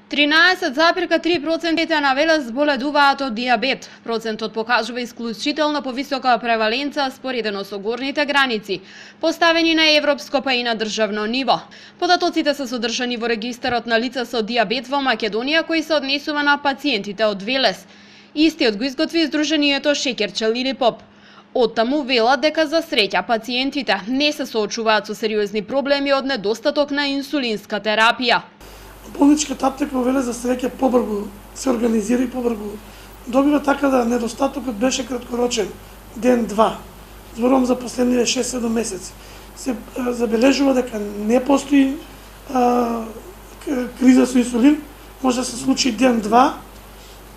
13,3% на Велес зболедуваат од диабет. Процентот покажува исклучително повисока преваленца споредено со горните граници, поставени на европско па и на државно ниво. Податоците се содржани во регистарот на лица со диабет во Македонија, кои се однесува на пациентите од Велес. Истиот го изготви Издруженијето Шеќер Челини Поп. Оттаму велат дека за среќа пациентите не се соочуваат со сериозни проблеми од недостаток на инсулинска терапија. Болничката аптека во Велес за среќа побрзо се организира и побрзо добива, така да недостатокот беше краткорочен, ден-два. Зборувам за последниве 6-7 месеци. Се забележува дека не постои криза со инсулин, може да се случи ден-два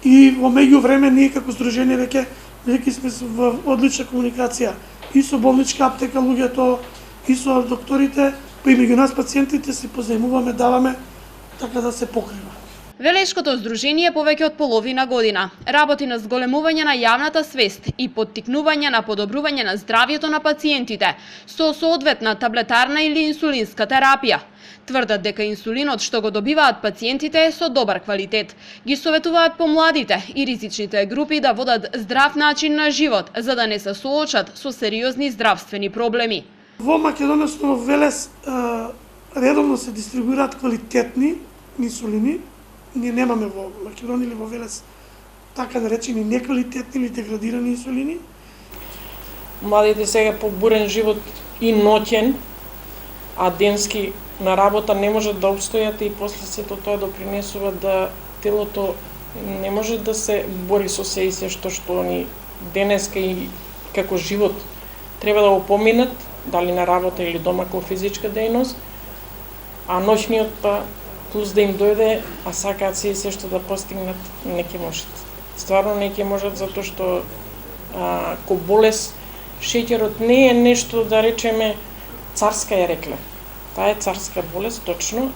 и во меѓувреме ние како здружение веќе сме во одлична комуникација и со болничка аптека луѓето и со докторите, па и меѓу нас пациентите се позајмуваме, даваме така да се покрива. Велешкото здружение повеќе од половина година работи на зголемување на јавната свест и поттикнување на подобрување на здравјето на пациентите со соодветна таблетарна или инсулинска терапија. Тврдат дека инсулинот што го добиваат пациентите е со добар квалитет. Ги советуваат помладите и ризичните групи да водат здрав начин на живот, за да не се соочат со сериозни здравствени проблеми. Во Македонија, во Велес, редовно се дистрибуираат квалитетни инсулини. Ние немаме во Македонија или во Велес така наречени неквалитетни или деградирани инсулини. Младите сега по бурен живот и ноќен, а денски на работа не можат да обстојат и после сето тоа допринесува да телото не може да се бори со се и се што они денеска и како живот треба да го поминат, дали на работа или дома како физичка дејност, а ноќниот па плюс да им дојде, а сакаат се и се што да постигнат, не ќе можат. Стварно не ќе можат, затоа што ко болест шеќерот не е нешто, да речеме, царска ја рекле. Таа е царска болест, точно,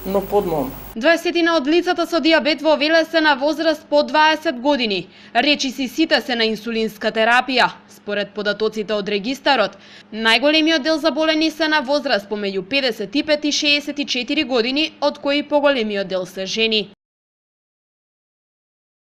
но подмолна. 20 од лицата со диабет во Велес се на возраст по 20 години. Речиси сите се на инсулинска терапија. Според податоците од регистарот, најголемиот дел заболени се на возраст помеѓу 55 и 64 години, од кои поголемиот дел се жени.